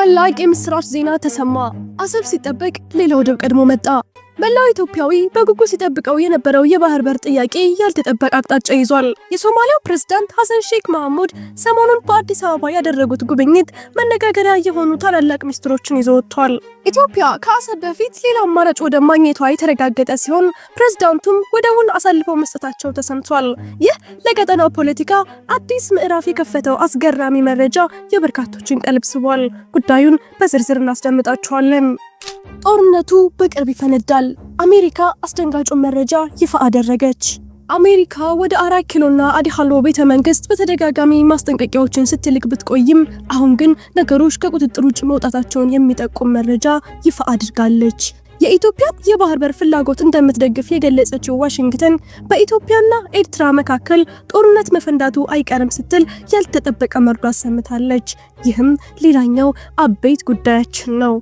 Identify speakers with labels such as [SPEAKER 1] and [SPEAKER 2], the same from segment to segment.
[SPEAKER 1] ታላቅ የምስራች ዜና ተሰማ። አሰብ ሲጠበቅ ሌላ ወደብ ቀድሞ መጣ። መላው ኢትዮጵያዊ በጉጉት ሲጠብቀው የነበረው የባህር በር ጥያቄ ያልተጠበቀ አቅጣጫ ይዟል። የሶማሊያው ፕሬዝዳንት ሐሰን ሼክ መሐሙድ ሰሞኑን በአዲስ አበባ ያደረጉት ጉብኝት መነጋገሪያ የሆኑ ታላላቅ ሚስጥሮችን ይዞ ወጥቷል። ኢትዮጵያ ከአሰብ በፊት ሌላ አማራጭ ወደብ ማግኘቷ የተረጋገጠ ሲሆን ፕሬዝዳንቱም ወደቡን አሳልፈው መስጠታቸው ተሰምቷል። ይህ ለቀጠናው ፖለቲካ አዲስ ምዕራፍ የከፈተው አስገራሚ መረጃ የበርካቶችን ቀልብ ስቧል። ጉዳዩን በዝርዝር እናስደምጣችኋለን። ጦርነቱ በቅርብ ይፈነዳል። አሜሪካ አስደንጋጩን መረጃ ይፋ አደረገች። አሜሪካ ወደ 4 ኪሎና አዲሃሎ ቤተ መንግስት በተደጋጋሚ ማስጠንቀቂያዎችን ስትልክ ብትቆይም አሁን ግን ነገሮች ከቁጥጥር ውጭ መውጣታቸውን የሚጠቁም መረጃ ይፋ አድርጋለች። የኢትዮጵያን የባህር በር ፍላጎት እንደምትደግፍ የገለጸችው ዋሽንግተን በኢትዮጵያና ኤርትራ መካከል ጦርነት መፈንዳቱ አይቀርም ስትል ያልተጠበቀ መርዶ አሰምታለች። ይህም ሌላኛው አበይት ጉዳያችን ነው።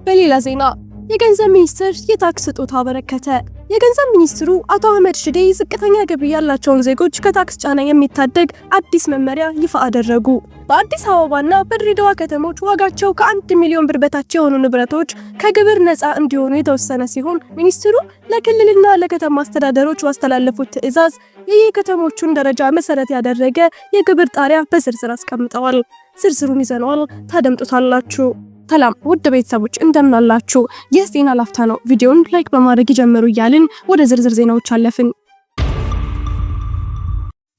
[SPEAKER 1] በሌላ ዜና የገንዘብ ሚኒስትር የታክስ ስጦታ አበረከተ። የገንዘብ ሚኒስትሩ አቶ አህመድ ሽዴ ዝቅተኛ ገቢ ያላቸውን ዜጎች ከታክስ ጫና የሚታደግ አዲስ መመሪያ ይፋ አደረጉ። በአዲስ አበባና በድሬዳዋ ከተሞች ዋጋቸው ከ1 ሚሊዮን ብር በታች የሆኑ ንብረቶች ከግብር ነፃ እንዲሆኑ የተወሰነ ሲሆን ሚኒስትሩ ለክልልና ለከተማ አስተዳደሮች ባስተላለፉት ትዕዛዝ የየከተሞቹን ደረጃ መሰረት ያደረገ የግብር ጣሪያ በዝርዝር አስቀምጠዋል። ዝርዝሩን ይዘነዋል፣ ታደምጡታላችሁ። ሰላም ውድ ቤተሰቦች እንደምን አላችሁ? ይህ ዜና ላፍታ ነው። ቪዲዮውን ላይክ በማድረግ ይጀምሩ እያልን ወደ ዝርዝር ዜናዎች አለፍን።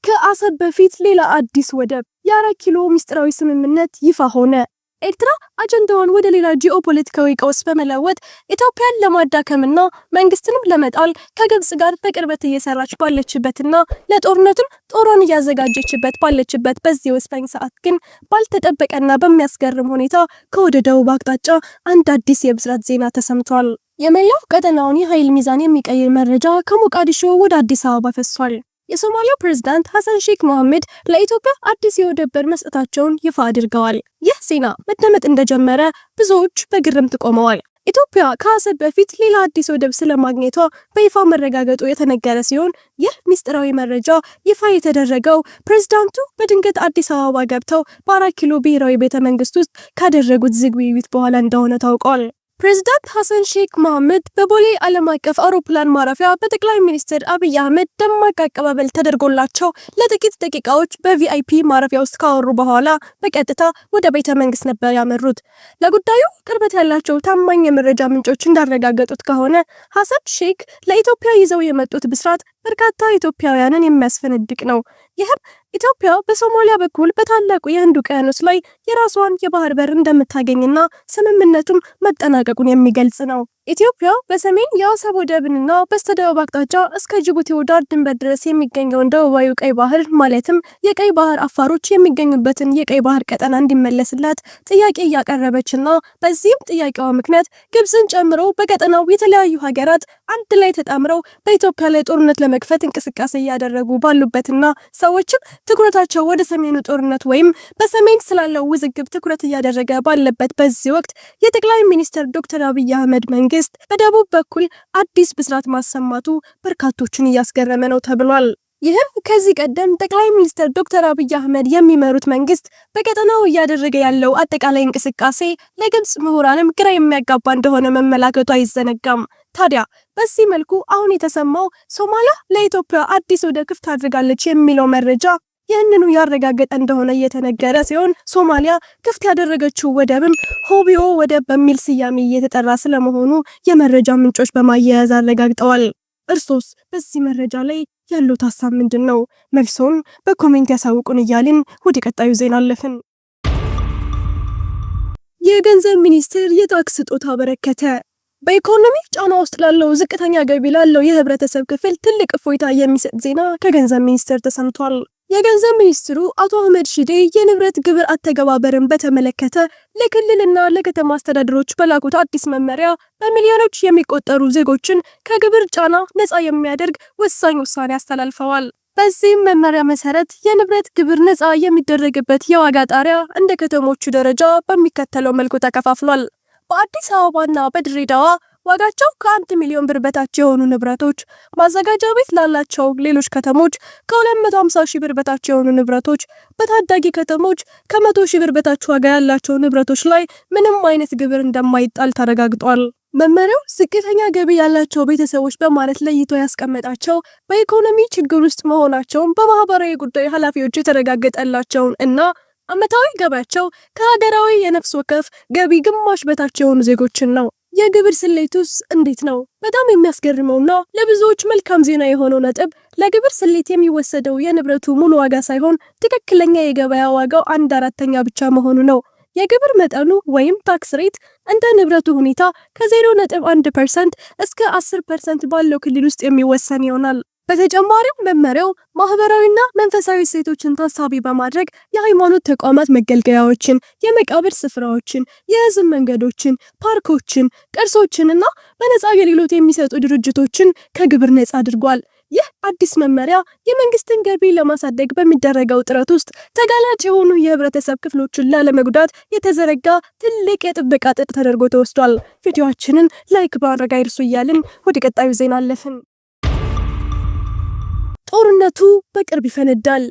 [SPEAKER 1] ከአሰብ በፊት ሌላ አዲስ ወደብ፣ የ4 ኪሎ ሚስጥራዊ ስምምነት ይፋ ሆነ። ኤርትራ አጀንዳዋን ወደ ሌላ ጂኦፖለቲካዊ ቀውስ በመለወጥ ኢትዮጵያን ለማዳከምና መንግስትንም ለመጣል ከግብጽ ጋር በቅርበት እየሰራች ባለችበትና ለጦርነቱም ጦሯን እያዘጋጀችበት ባለችበት በዚህ ወሳኝ ሰዓት ግን ባልተጠበቀና በሚያስገርም ሁኔታ ከወደ ደቡብ አቅጣጫ አንድ አዲስ የብስራት ዜና ተሰምቷል። የመላው ቀጠናውን የኃይል ሚዛን የሚቀይር መረጃ ከሞቃዲሾ ወደ አዲስ አበባ ፈሷል። የሶማሊያው ፕሬዝዳንት ሐሰን ሼክ መሐሙድ ለኢትዮጵያ አዲስ የወደብ በር መስጠታቸውን ይፋ አድርገዋል። ይህ ዜና መደመጥ እንደጀመረ ብዙዎች በግርምት ቆመዋል። ኢትዮጵያ ከአሰብ በፊት ሌላ አዲስ ወደብ ስለማግኘቷ በይፋ መረጋገጡ የተነገረ ሲሆን ይህ ሚስጥራዊ መረጃ ይፋ የተደረገው ፕሬዝዳንቱ በድንገት አዲስ አበባ ገብተው በ4 ኪሎ ብሔራዊ ቤተ መንግስት ውስጥ ካደረጉት ዝግ ውይይት በኋላ እንደሆነ ታውቋል። ፕሬዝዳንት ሐሰን ሼክ መሐሙድ በቦሌ ዓለም አቀፍ አውሮፕላን ማረፊያ በጠቅላይ ሚኒስትር አብይ አህመድ ደማቅ አቀባበል ተደርጎላቸው ለጥቂት ደቂቃዎች በቪአይፒ ማረፊያ ውስጥ ካወሩ በኋላ በቀጥታ ወደ ቤተ መንግስት ነበር ያመሩት። ለጉዳዩ ቅርበት ያላቸው ታማኝ የመረጃ ምንጮች እንዳረጋገጡት ከሆነ ሐሰን ሼክ ለኢትዮጵያ ይዘው የመጡት ብስራት በርካታ ኢትዮጵያውያንን የሚያስፈነድቅ ነው። ይህም ኢትዮጵያ በሶማሊያ በኩል በታላቁ የህንድ ውቅያኖስ ላይ የራሷን የባህር በር እንደምታገኝና ስምምነቱም መጠናቀቁን የሚገልጽ ነው። ኢትዮጵያ በሰሜን የአሰብ ወደብንና በስተደቡብ አቅጣጫ እስከ ጅቡቲ ዳር ድንበር ድረስ የሚገኘውን ደቡባዊ ቀይ ባህር ማለትም የቀይ ባህር አፋሮች የሚገኙበትን የቀይ ባህር ቀጠና እንዲመለስላት ጥያቄ እያቀረበችና በዚህም ጥያቄዋ ምክንያት ግብጽን ጨምሮ በቀጠናው የተለያዩ ሀገራት አንድ ላይ ተጣምረው በኢትዮጵያ ላይ ጦርነት ለመክፈት እንቅስቃሴ እያደረጉ ባሉበትና ሰዎችም ትኩረታቸው ወደ ሰሜኑ ጦርነት ወይም በሰሜን ስላለው ውዝግብ ትኩረት እያደረገ ባለበት በዚህ ወቅት የጠቅላይ ሚኒስትር ዶክተር አብይ አህመድ መንግስት በደቡብ በኩል አዲስ ብስራት ማሰማቱ በርካቶችን እያስገረመ ነው ተብሏል። ይህም ከዚህ ቀደም ጠቅላይ ሚኒስትር ዶክተር አብይ አህመድ የሚመሩት መንግስት በቀጠናው እያደረገ ያለው አጠቃላይ እንቅስቃሴ ለግብጽ ምሁራንም ግራ የሚያጋባ እንደሆነ መመላከቱ አይዘነጋም። ታዲያ በዚህ መልኩ አሁን የተሰማው ሶማሊያ ለኢትዮጵያ አዲስ ወደብ ክፍት አድርጋለች የሚለው መረጃ ይህንኑ ያረጋገጠ እንደሆነ እየተነገረ ሲሆን ሶማሊያ ክፍት ያደረገችው ወደብም ሆቢዮ ወደብ በሚል ስያሜ እየተጠራ ስለመሆኑ የመረጃ ምንጮች በማያያዝ አረጋግጠዋል። እርሶስ በዚህ መረጃ ላይ ያለው ሀሳብ ምንድን ነው? መልሶን በኮሜንት ያሳውቁን እያልን ወደ ቀጣዩ ዜና አለፍን። የገንዘብ ሚኒስትር የታክስ ስጦታ አበረከተ። በኢኮኖሚ ጫና ውስጥ ላለው ዝቅተኛ ገቢ ላለው የህብረተሰብ ክፍል ትልቅ እፎይታ የሚሰጥ ዜና ከገንዘብ ሚኒስቴር ተሰምቷል። የገንዘብ ሚኒስትሩ አቶ አህመድ ሽዴ የንብረት ግብር አተገባበርን በተመለከተ ለክልልና ለከተማ አስተዳደሮች በላኩት አዲስ መመሪያ በሚሊዮኖች የሚቆጠሩ ዜጎችን ከግብር ጫና ነፃ የሚያደርግ ወሳኝ ውሳኔ አስተላልፈዋል። በዚህም መመሪያ መሰረት የንብረት ግብር ነፃ የሚደረግበት የዋጋ ጣሪያ እንደ ከተሞቹ ደረጃ በሚከተለው መልኩ ተከፋፍሏል። በአዲስ አበባና በድሬዳዋ ዋጋቸው ከ1 ሚሊዮን ብር በታች የሆኑ ንብረቶች፣ ማዘጋጃ ቤት ላላቸው ሌሎች ከተሞች ከ250 ሺህ ብር በታች የሆኑ ንብረቶች፣ በታዳጊ ከተሞች ከ100 ሺህ ብር በታች ዋጋ ያላቸው ንብረቶች ላይ ምንም አይነት ግብር እንደማይጣል ተረጋግጧል። መመሪያው ዝቅተኛ ገቢ ያላቸው ቤተሰቦች በማለት ለይቶ ያስቀመጣቸው በኢኮኖሚ ችግር ውስጥ መሆናቸውን በማህበራዊ ጉዳይ ኃላፊዎች የተረጋገጠላቸውን እና ዓመታዊ ገቢያቸው ከሀገራዊ የነፍስ ወከፍ ገቢ ግማሽ በታች የሆኑ ዜጎችን ነው። የግብር ስሌቱስ እንዴት ነው? በጣም የሚያስገርመውና ለብዙዎች መልካም ዜና የሆነው ነጥብ ለግብር ስሌት የሚወሰደው የንብረቱ ሙሉ ዋጋ ሳይሆን ትክክለኛ የገበያ ዋጋው 1/4 ብቻ መሆኑ ነው። የግብር መጠኑ ወይም ታክስ ሬት እንደ ንብረቱ ሁኔታ ከ0.1% እስከ 10% ባለው ክልል ውስጥ የሚወሰን ይሆናል። በተጨማሪም መመሪያው ማህበራዊና መንፈሳዊ እሴቶችን ታሳቢ በማድረግ የሃይማኖት ተቋማት መገልገያዎችን፣ የመቃብር ስፍራዎችን፣ የህዝብ መንገዶችን፣ ፓርኮችን፣ ቅርሶችንና በነፃ አገልግሎት የሚሰጡ ድርጅቶችን ከግብር ነፃ አድርጓል። ይህ አዲስ መመሪያ የመንግስትን ገቢ ለማሳደግ በሚደረገው ጥረት ውስጥ ተጋላጭ የሆኑ የህብረተሰብ ክፍሎችን ላለመጉዳት የተዘረጋ ትልቅ የጥበቃ ጥጥ ተደርጎ ተወስዷል። ቪዲዮአችንን ላይክ ማድረግ አይርሱ እያልን ወደ ቀጣዩ ዜና አለፍን። ጦርነቱ በቅርብ ይፈነዳል።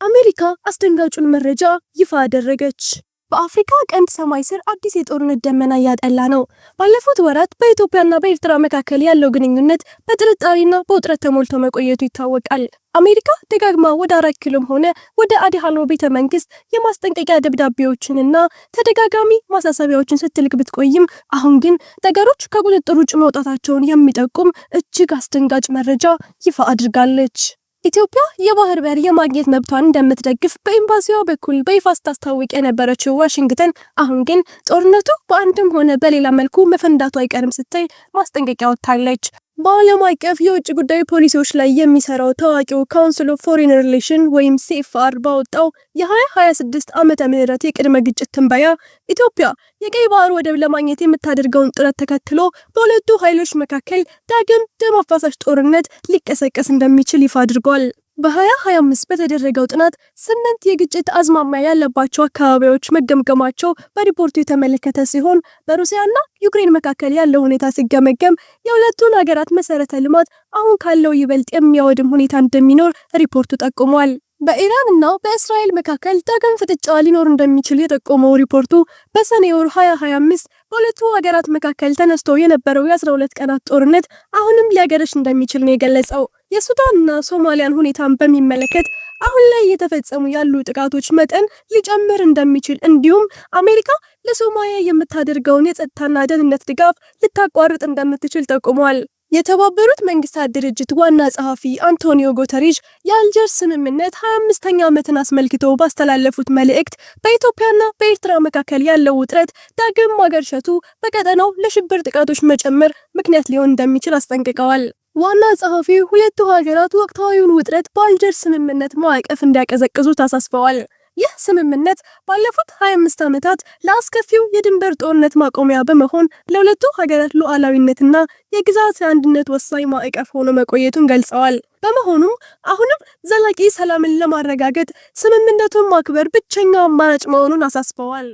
[SPEAKER 1] አሜሪካ አስደንጋጩን መረጃ ይፋ አደረገች። በአፍሪካ ቀንድ ሰማይ ስር አዲስ የጦርነት ደመና እያጠላ ነው። ባለፉት ወራት በኢትዮጵያና በኤርትራ መካከል ያለው ግንኙነት በጥርጣሬና በውጥረት ተሞልቶ መቆየቱ ይታወቃል። አሜሪካ ደጋግማ ወደ 4 ኪሎም ሆነ ወደ አዲሃሎ ቤተ መንግስት የማስጠንቀቂያ ደብዳቤዎችንና ተደጋጋሚ ማሳሰቢያዎችን ስትልክ ብትቆይም አሁን ግን ነገሮች ከቁጥጥር ውጭ መውጣታቸውን የሚጠቁም እጅግ አስደንጋጭ መረጃ ይፋ አድርጋለች። ኢትዮጵያ የባህር በር የማግኘት መብቷን እንደምትደግፍ በኤምባሲዋ በኩል በይፋ ስታስታውቅ የነበረችው ዋሽንግተን አሁን ግን ጦርነቱ በአንድም ሆነ በሌላ መልኩ መፈንዳቱ አይቀርም ስትል ማስጠንቀቂያ ወጥታለች። በዓለም አቀፍ የውጭ ጉዳይ ፖሊሲዎች ላይ የሚሰራው ታዋቂው ካውንስል ኦፍ ፎሬን ሪሌሽን ወይም CFR ባወጣው የ2026 ዓመተ ምህረት የቅድመ ግጭት ትንበያ ኢትዮጵያ የቀይ ባህር ወደብ ለማግኘት የምታደርገውን ጥረት ተከትሎ በሁለቱ ኃይሎች መካከል ዳግም ደም አፋሳሽ ጦርነት ሊቀሰቀስ እንደሚችል ይፋ አድርጓል። በ2025 በተደረገው ጥናት 8 የግጭት አዝማሚያ ያለባቸው አካባቢዎች መገምገማቸው በሪፖርቱ የተመለከተ ሲሆን በሩሲያና ዩክሬን መካከል ያለው ሁኔታ ሲገመገም የሁለቱን ሀገራት መሰረተ ልማት አሁን ካለው ይበልጥ የሚያወድም ሁኔታ እንደሚኖር ሪፖርቱ ጠቁሟል። በኢራን እና በእስራኤል መካከል ዳግም ፍጥጫ ሊኖር እንደሚችል የጠቆመው ሪፖርቱ በሰኔ ወር 2025 በሁለቱ ሀገራት መካከል ተነስቶ የነበረው የ12 ቀናት ጦርነት አሁንም ሊያገረሽ እንደሚችል ነው የገለጸው። የሱዳንና ሶማሊያን ሁኔታን በሚመለከት አሁን ላይ እየተፈጸሙ ያሉ ጥቃቶች መጠን ሊጨምር እንደሚችል እንዲሁም አሜሪካ ለሶማሊያ የምታደርገውን የጸጥታና ደህንነት ድጋፍ ልታቋርጥ እንደምትችል ጠቁሟል። የተባበሩት መንግስታት ድርጅት ዋና ጸሐፊ አንቶኒዮ ጉተሬዥ የአልጀርስ ስምምነት 25ኛ ዓመትን አስመልክቶ ባስተላለፉት መልእክት በኢትዮጵያና በኤርትራ መካከል ያለው ውጥረት ዳግም ማገርሸቱ በቀጠናው ለሽብር ጥቃቶች መጨመር ምክንያት ሊሆን እንደሚችል አስጠንቅቀዋል። ዋና ጸሐፊው ሁለቱ ሀገራት ወቅታዊውን ውጥረት በአልጀርስ ስምምነት ማዕቀፍ እንዲያቀዘቅዙ አሳስበዋል። ይህ ስምምነት ባለፉት 25 ዓመታት ለአስከፊው የድንበር ጦርነት ማቆሚያ በመሆን ለሁለቱ ሀገራት ሉዓላዊነትና የግዛት አንድነት ወሳኝ ማዕቀፍ ሆኖ መቆየቱን ገልጸዋል። በመሆኑም አሁንም ዘላቂ ሰላምን ለማረጋገጥ ስምምነቱን ማክበር ብቸኛው አማራጭ መሆኑን አሳስበዋል።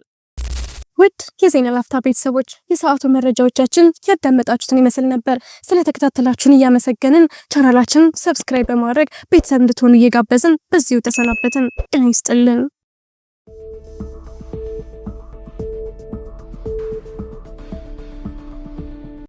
[SPEAKER 1] ውድ የዜና ላፍታ ቤተሰቦች የሰዓቱ መረጃዎቻችን ያዳመጣችሁትን ይመስል ነበር። ስለተከታተላችሁን እያመሰገንን ቻናላችንን ሰብስክራይብ በማድረግ ቤተሰብ እንድትሆኑ እየጋበዝን በዚሁ ተሰናበትን። ጤና ይስጥልን።